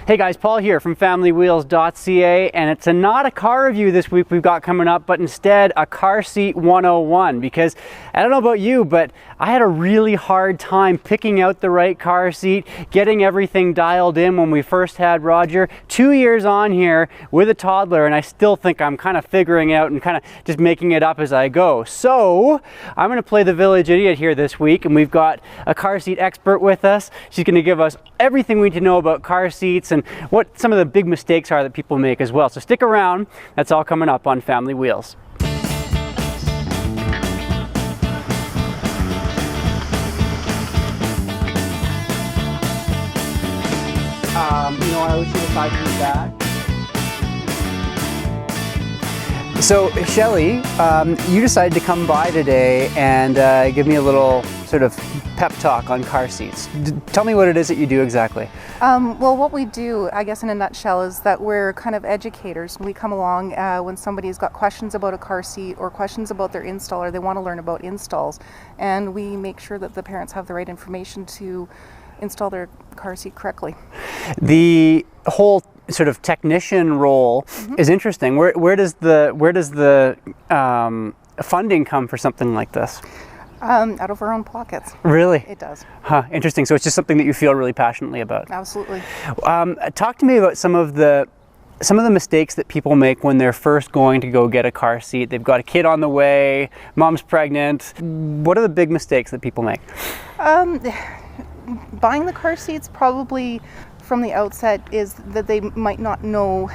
Hey guys, Paul here from FamilyWheels.ca, and it's not a car review this week we've got coming up, but instead a car seat 101, because I don't know about you, but I had a really hard time picking out the right car seat, getting everything dialed in when we first had Roger. 2 years on here with a toddler, and I still think I'm kind of figuring out and kind of just making it up as I go. So I'm going to play the village idiot here this week, and we've got a car seat expert with us. She's going to give us everything we need to know about car seats and what some of the big mistakes are that people make as well. So stick around. That's all coming up on Family Wheels. I always see the side from the back. So Shelley, you decided to come by today and give me a little sort of pep talk on car seats. Tell me what it is that you do exactly. Well, what we do, I guess in a nutshell, is that we're kind of educators. We come along when somebody's got questions about a car seat or questions about their install, or they want to learn about installs, and we make sure that the parents have the right information to install their car seat correctly. The whole sort of technician role is interesting. Where does the funding come for something like this? Out of our own pockets. Really? It does. Huh, interesting. So it's just something that you feel really passionately about. Absolutely. Talk to me about some of the mistakes that people make when they're first going to go get a car seat. They've got a kid on the way, mom's pregnant. What are the big mistakes that people make? Buying the car seats probably from the outset is that they might not know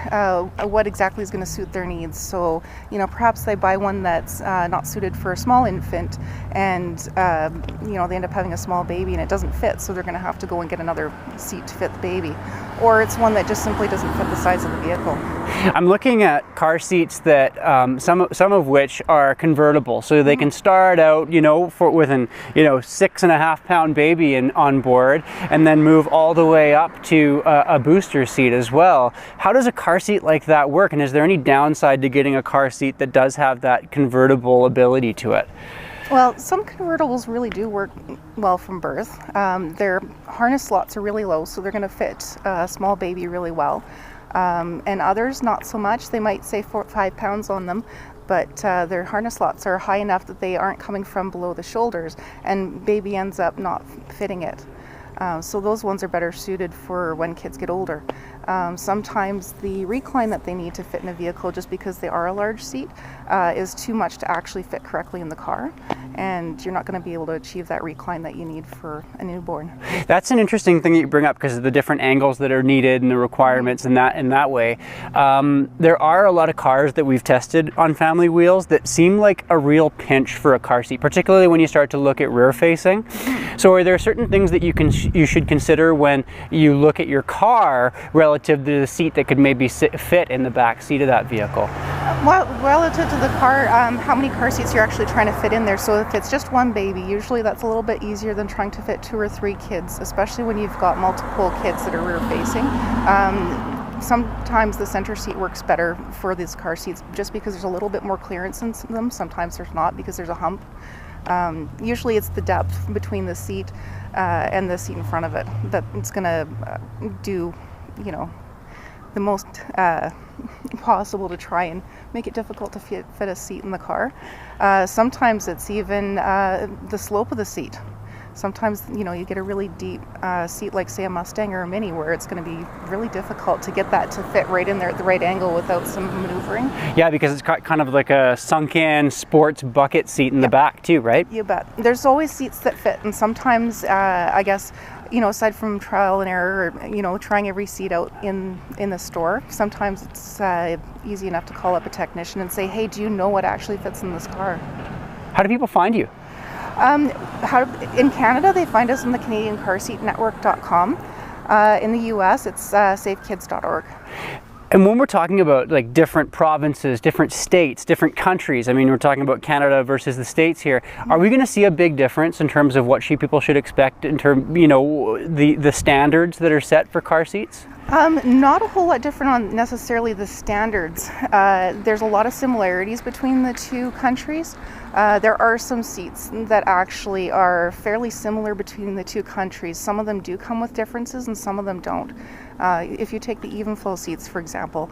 what exactly is going to suit their needs. So, perhaps they buy one that's not suited for a small infant, and they end up having a small baby and it doesn't fit, so they're going to have to go and get another seat to fit the baby. Or it's one that just simply doesn't fit the size of the vehicle. I'm looking at car seats that some of which are convertible, so they can start out, with an 6.5 pound baby on board, and then move all the way up to a booster seat as well. How does a car seat like that work, and is there any downside to getting a car seat that does have that convertible ability to it? Well, some convertibles really do work well from birth. Their harness slots are really low, so they're going to fit a small baby really well. And others not so much. They might say 4 or 5 pounds on them, but their harness slots are high enough that they aren't coming from below the shoulders, and baby ends up not fitting it. So those ones are better suited for when kids get older. Sometimes the recline that they need to fit in a vehicle, just because they are a large seat, is too much to actually fit correctly in the car, and you're not going to be able to achieve that recline that you need for a newborn. That's an interesting thing that you bring up, because of the different angles that are needed and the requirements in that way. There are a lot of cars that we've tested on Family Wheels that seem like a real pinch for a car seat, particularly when you start to look at rear facing. So are there certain things that you should consider when you look at your car relative to the seat that could maybe fit in the back seat of that vehicle? Well, relative to the car, how many car seats you're actually trying to fit in there. So if it's just one baby, usually that's a little bit easier than trying to fit 2 or 3 kids, especially when you've got multiple kids that are rear facing. Sometimes the center seat works better for these car seats just because there's a little bit more clearance in them. Sometimes there's not, because there's a hump. Usually it's the depth between the seat and the seat in front of it that it's going to do the most possible to try and make it difficult to fit a seat in the car. Sometimes it's even the slope of the seat. Sometimes you get a really deep seat, like say a Mustang or a Mini, where it's going to be really difficult to get that to fit right in there at the right angle without some maneuvering. Yeah, because it's kind of like a sunk-in sports bucket seat in the back too, right? You bet. There's always seats that fit, and sometimes I guess aside from trial and error, or trying every seat out in the store, sometimes it's easy enough to call up a technician and say, hey, do you know what actually fits in this car? How do people find you? In Canada, they find us on the CanadianCarSeatNetwork.com. In the US, it's safekids.org. And when we're talking about like different provinces, different states, different countries, I mean, we're talking about Canada versus the States here, are we going to see a big difference in terms of what people should expect in terms, the standards that are set for car seats? Not a whole lot different on necessarily the standards. There's a lot of similarities between the two countries. There are some seats that actually are fairly similar between the two countries. Some of them do come with differences and some of them don't. If you take the even flow seats, for example,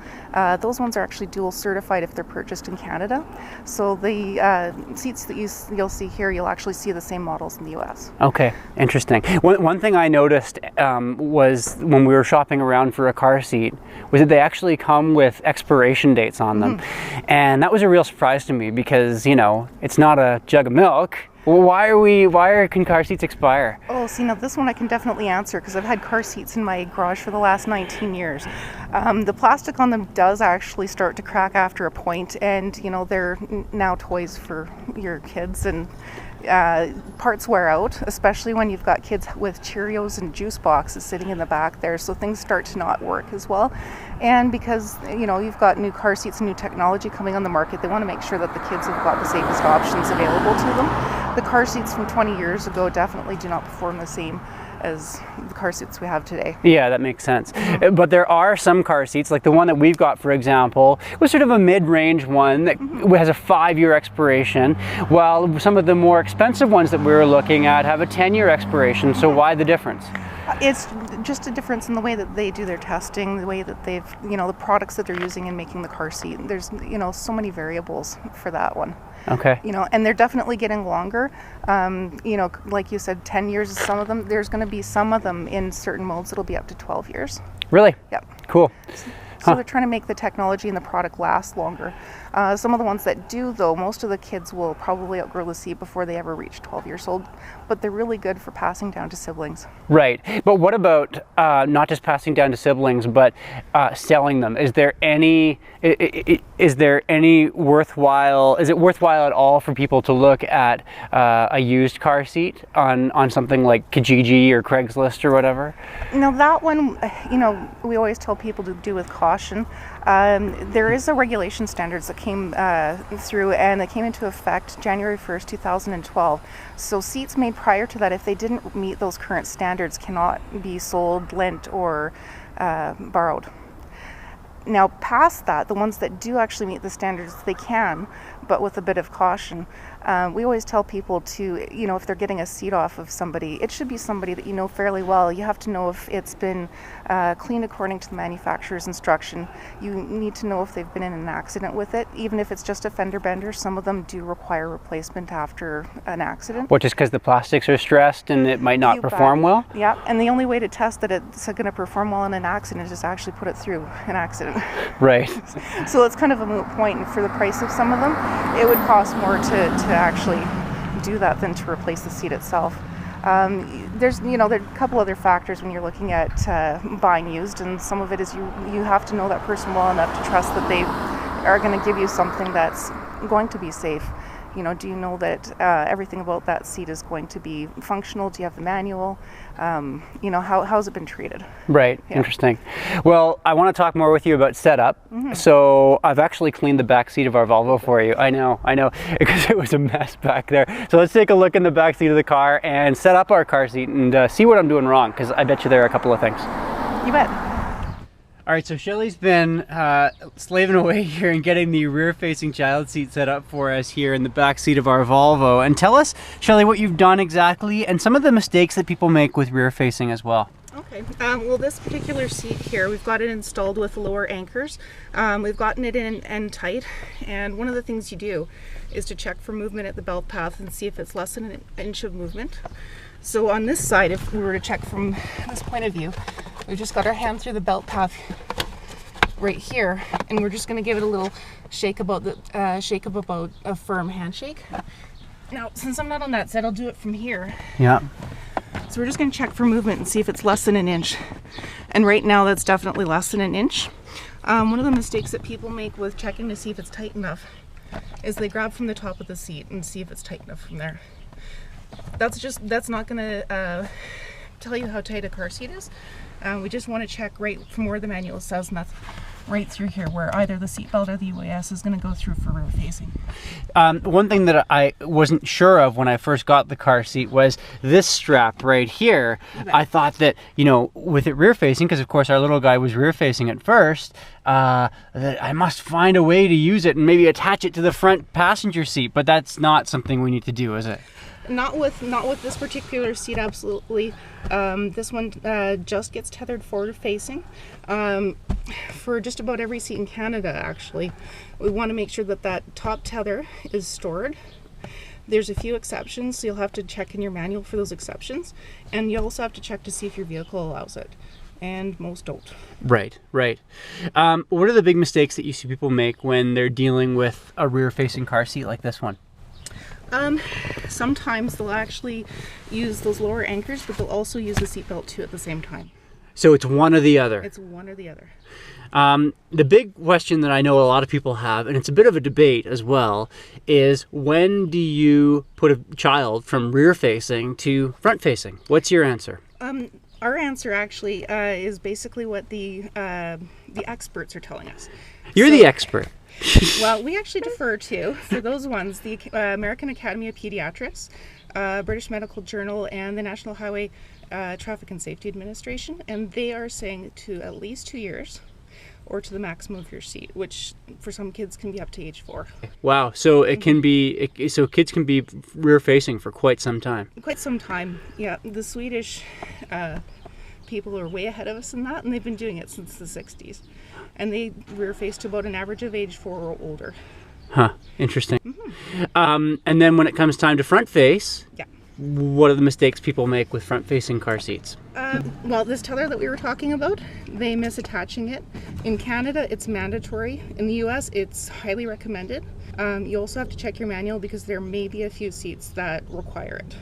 those ones are actually dual certified if they're purchased in Canada. So the seats that you'll see here, you'll actually see the same models in the US. Okay, interesting. One thing I noticed was when we were shopping around for a car seat was that they actually come with expiration dates on them. And that was a real surprise to me because, you know, it's not a jug of milk. Well, why can car seats expire? Oh, see, now this one I can definitely answer because I've had car seats in my garage for the last 19 years. The plastic on them does actually start to crack after a point, and you know, they're now toys for your kids, and parts wear out, especially when you've got kids with Cheerios and juice boxes sitting in the back there, so things start to not work as well. And because, you know, you've got new car seats and new technology coming on the market, they want to make sure that the kids have got the safest options available to them. The car seats from 20 years ago definitely do not perform the same as the car seats we have today. Yeah, that makes sense. But there are some car seats, like the one that we've got, for example, was sort of a mid-range one that has a 5-year expiration, while some of the more expensive ones that we were looking at have a 10-year expiration. So why the difference? It's just a difference in the way that they do their testing, the way that they've, you know, the products that they're using in making the car seat. There's, you know, so many variables for that one. Okay. You know, and they're definitely getting longer. You know, like you said, 10 years is some of them. There's going to be some of them in certain modes that'll be up to 12 years. Really? Yep. Cool. So they're trying to make the technology and the product last longer. Some of the ones that do, though, most of the kids will probably outgrow the seat before they ever reach 12 years old, but they're really good for passing down to siblings. Right. But what about not just passing down to siblings, but selling them? Is there any worthwhile, is it worthwhile at all for people to look at a used car seat on something like Kijiji or Craigslist or whatever? No, that one, you know, we always tell people to do with caution. There is a regulation standards that came through, and it came into effect January 1st, 2012. So seats made prior to that, if they didn't meet those current standards, cannot be sold, lent, or borrowed. Now, past that, the ones that do actually meet the standards, they can, but with a bit of caution. We always tell people to, you know, if they're getting a seat off of somebody, it should be somebody that you know fairly well. You have to know if it's been cleaned according to the manufacturer's instruction. You need to know if they've been in an accident with it. Even if it's just a fender bender, some of them do require replacement after an accident. Well, just because the plastics are stressed and it might not perform well? Yeah, and the only way to test that it's going to perform well in an accident is just actually put it through an accident. Right. So it's kind of a moot point, and for the price of some of them, it would cost more to actually do that than to replace the seat itself. There's, you know, there are a couple other factors when you're looking at buying used, and some of it is you have to know that person well enough to trust that they are going to give you something that's going to be safe. You know, do you know that everything about that seat is going to be functional? Do you have the manual? You know, how's it been treated? Right. Yeah. Interesting. Well, I want to talk more with you about setup. So I've actually cleaned the back seat of our Volvo for you. I know, because it was a mess back there. So let's take a look in the back seat of the car and set up our car seat and see what I'm doing wrong, because I bet you there are a couple of things. You bet. All right, so Shelley's been slaving away here and getting the rear-facing child seat set up for us here in the back seat of our Volvo. And tell us, Shelley, what you've done exactly and some of the mistakes that people make with rear-facing as well. Okay, well, this particular seat here, we've got it installed with lower anchors. We've gotten it in end tight, and one of the things you do is to check for movement at the belt path and see if it's less than an inch of movement. So on this side, if we were to check from this point of view, we've just got our hand through the belt path right here, and we're just going to give it a little shake about a firm handshake. Now, since I'm not on that side, I'll do it from here. Yeah. So we're just going to check for movement and see if it's less than an inch. And right now, that's definitely less than an inch. One of the mistakes that people make with checking to see if it's tight enough is they grab from the top of the seat and see if it's tight enough from there. That's not going to tell you how tight a car seat is. We just want to check right from where the manual says, and right through here, where either the seatbelt or the UAS is going to go through for rear facing. One thing that I wasn't sure of when I first got the car seat was this strap right here. I thought that, you know, with it rear facing, because of course our little guy was rear facing at first, that I must find a way to use it and maybe attach it to the front passenger seat, but that's not something we need to do, is it? Not with this particular seat, absolutely. This one just gets tethered forward facing. For just about every seat in Canada, actually, we want to make sure that that top tether is stored. There's a few exceptions, so you'll have to check in your manual for those exceptions, and you also have to check to see if your vehicle allows it, and most don't. Right, right. What are the big mistakes that you see people make when they're dealing with a rear-facing car seat like this one? Sometimes they'll actually use those lower anchors, but they'll also use the seatbelt too at the same time. So it's one or the other? It's one or the other. The big question that I know a lot of people have, and it's a bit of a debate as well, is when do you put a child from rear-facing to front-facing? What's your answer? Our answer actually is basically what the experts are telling us. You're the expert. Well, we actually defer to, for those ones, the American Academy of Pediatrics, British Medical Journal, and the National Highway Traffic and Safety Administration, and they are saying to at least 2 years, or to the maximum of your seat, which for some kids can be up to age 4. Wow, so it can be, so kids can be rear-facing for quite some time. Quite some time, yeah. The Swedish people are way ahead of us in that, and they've been doing it since the 60s. And they rear-face to about an average of age 4 or older. Huh, interesting. Mm-hmm. And then when it comes time to front-face, yeah. What are the mistakes people make with front-facing car seats? Well, this tether that we were talking about, they miss attaching it. In Canada, it's mandatory. In the US, it's highly recommended. You also have to check your manual because there may be a few seats that require it.